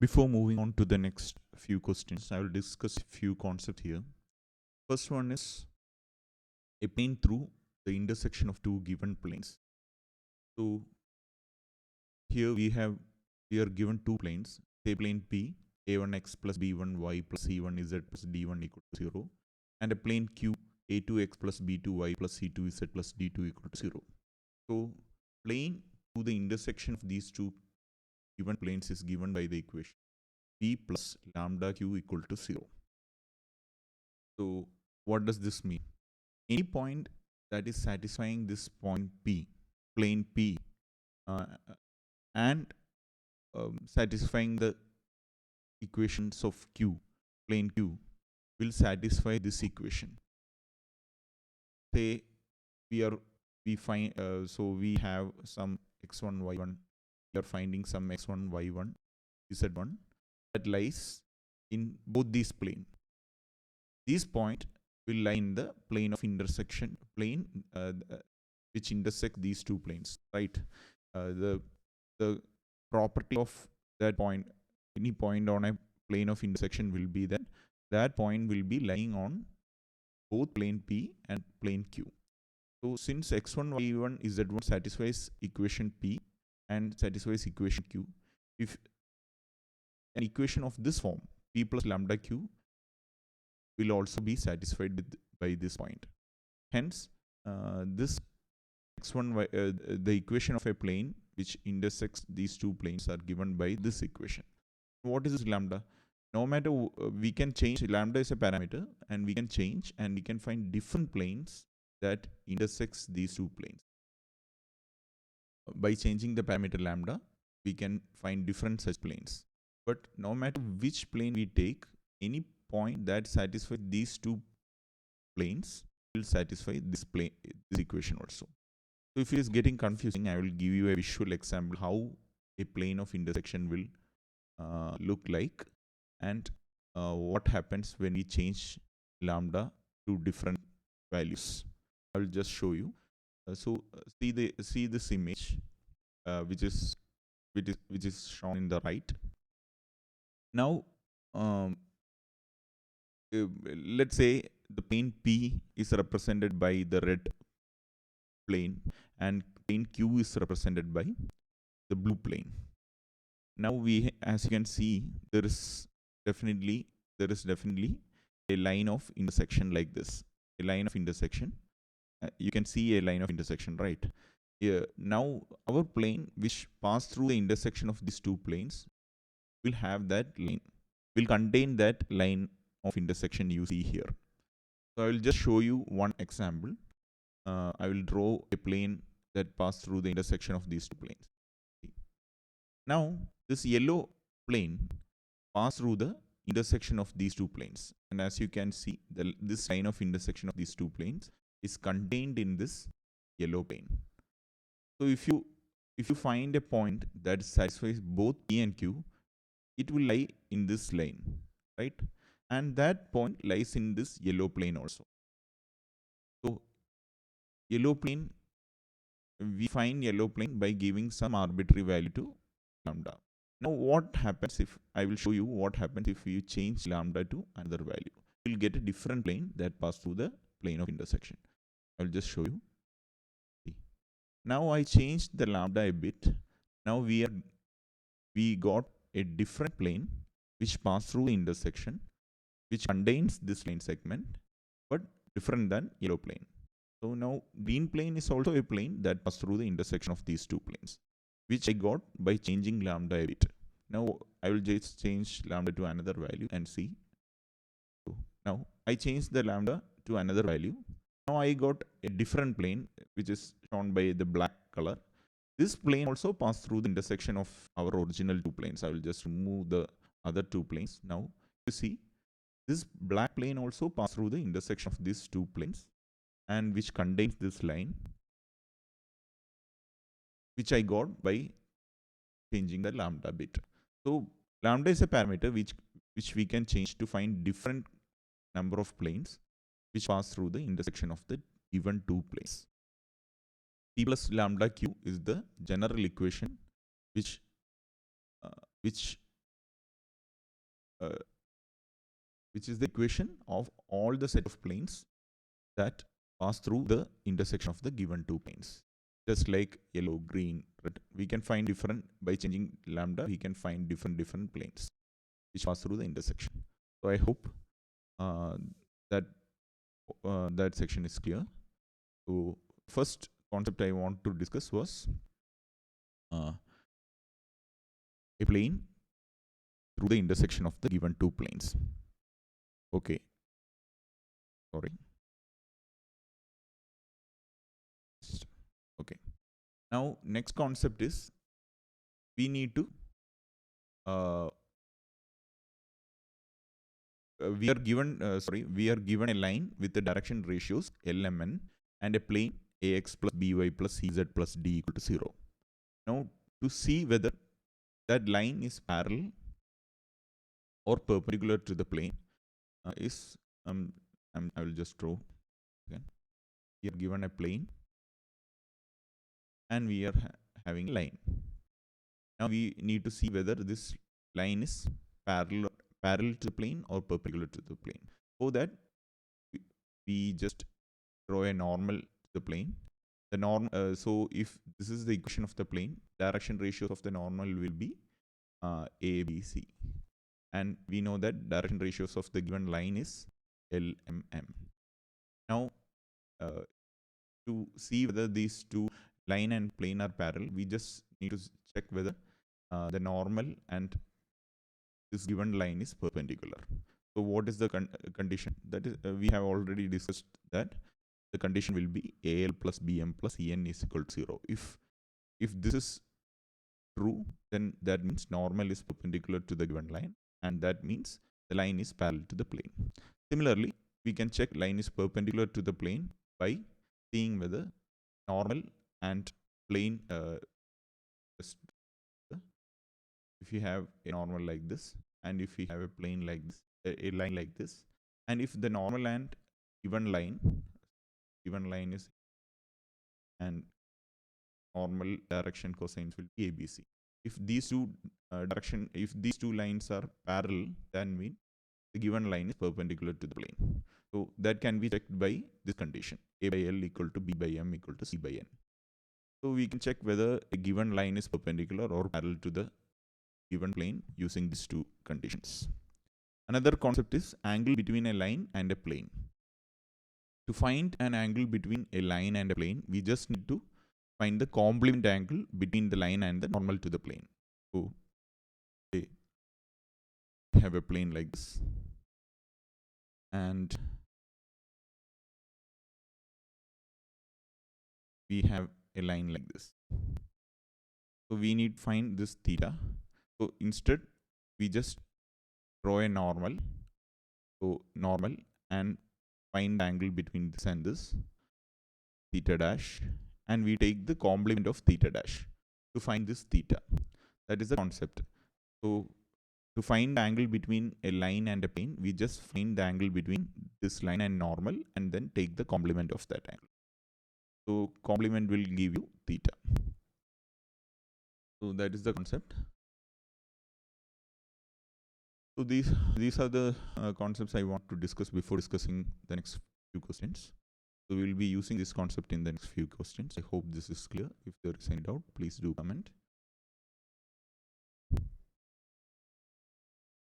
Before moving on to the next few questions, I will discuss a few concepts here. First one is a plane through the intersection of two given planes. So here we are given two planes, say plane P, a1x plus b1y plus c1z plus d1 equal to 0, and a plane Q, a2x plus b2y plus c2z plus d2 equal to 0. So plane through the intersection of these two given planes is given by the equation P plus lambda q equal to 0. So what does this mean? Any point that is satisfying this point P, plane P, uh, and satisfying the equations of Q, plane Q, will satisfy this equation. Say we find so we have some x1 y1. We are finding some x1 y1 z1 that lies in both these planes. This point will lie in the plane of intersection, plane which intersect these two planes, right? The property of that point, any point on a plane of intersection, will be that that point will be lying on both plane P and plane Q. So since x1 y1 z1 satisfies equation P and satisfies equation Q, if an equation of this form, P plus lambda Q, will also be satisfied by this point. Hence, this x1 y, the equation of a plane which intersects these two planes are given by this equation. What is this lambda? No matter, we can change. Lambda is a parameter, and we can change, and we can find different planes that intersects these two planes. By changing the parameter lambda, we can find different such planes. But no matter which plane we take, any point that satisfies these two planes will satisfy this plane, this equation also. So if it is getting confusing, I will give you a visual example how a plane of intersection will look like, and what happens when we change lambda to different values. I will just show you. See this image, which is shown in the right. Now, let's say the plane P is represented by the red plane, and plane Q is represented by the blue plane. Now as you can see, there is definitely a line of intersection like this. A line of intersection. You can see a line of intersection, right? Now our plane which pass through the intersection of these two planes will have that line, will contain that line of intersection you see here. So I will just show you one example. I will draw a plane that pass through the intersection of these two planes. Now this yellow plane pass through the intersection of these two planes, and as you can see, this line of intersection of these two planes is contained in this yellow plane. So if you find a point that satisfies both P and Q, it will lie in this line, right? And that point lies in this yellow plane also. So yellow plane, we find yellow plane by giving some arbitrary value to lambda. Now what happens if, I will show you what happens if you change lambda to another value. You will get a different plane that passes through the plane of intersection. I will just show you. Now I changed the lambda a bit. Now we got a different plane which passes through the intersection, which contains this line segment, but different than yellow plane. So now green plane is also a plane that passes through the intersection of these two planes, which I got by changing lambda a bit. Now I will just change lambda to another value and see. So now I changed the lambda to another value. Now I got a different plane which is shown by the black color. This plane also passed through the intersection of our original two planes. I will just remove the other two planes. Now you see this black plane also passed through the intersection of these two planes, and which contains this line, which I got by changing the lambda bit. So lambda is a parameter which we can change to find different number of planes which pass through the intersection of the given two planes. P plus lambda q is the general equation which equation of all the set of planes that pass through the intersection of the given two planes. Just like yellow, green, red, we can find different, by changing lambda, we can find different planes which pass through the intersection. So I hope that that section is clear. So first concept I want to discuss was a plane through the intersection of the given two planes. Okay. Sorry. Okay. Now next concept is we need to we are given a line with the direction ratios LMN and a plane AX plus BY plus CZ plus D equal to 0. Now to see whether that line is parallel or perpendicular to the plane I will just draw again. We are given a plane and we are having a line. Now we need to see whether this line is parallel to the plane or perpendicular to the plane. For that, we just draw a normal to the plane. The norm. So if this is the equation of the plane, direction ratios of the normal will be A, B, C, and we know that direction ratios of the given line is L, M, M. Now, to see whether these two line and plane are parallel, we just need to check whether the normal and this given line is perpendicular. So what is the condition? That is, we have already discussed that the condition will be AL plus BM plus EN is equal to 0. If this is true, then that means normal is perpendicular to the given line, and that means the line is parallel to the plane. Similarly, we can check line is perpendicular to the plane by seeing whether normal and plane if you have a normal like this, and if we have a plane like this, a line like this, and if the normal and given line is, and normal direction cosines will be ABC. If these two lines are parallel, then mean the given line is perpendicular to the plane. So that can be checked by this condition: A by L equal to B by M equal to C by N. So we can check whether a given line is perpendicular or parallel to the given plane using these two conditions. Another concept is angle between a line and a plane. To find an angle between a line and a plane, we just need to find the complement angle between the line and the normal to the plane. So we have a plane like this, and we have a line like this. So we need to find this theta. So instead, we just draw a normal. So normal, and find the angle between this and this, theta dash, and we take the complement of theta dash to find this theta. That is the concept. So to find the angle between a line and a plane, we just find the angle between this line and normal, and then take the complement of that angle. So complement will give you theta. So that is the concept. So these are the concepts I want to discuss before discussing the next few questions. So we will be using this concept in the next few questions. I hope this is clear. If there is any doubt, please do comment.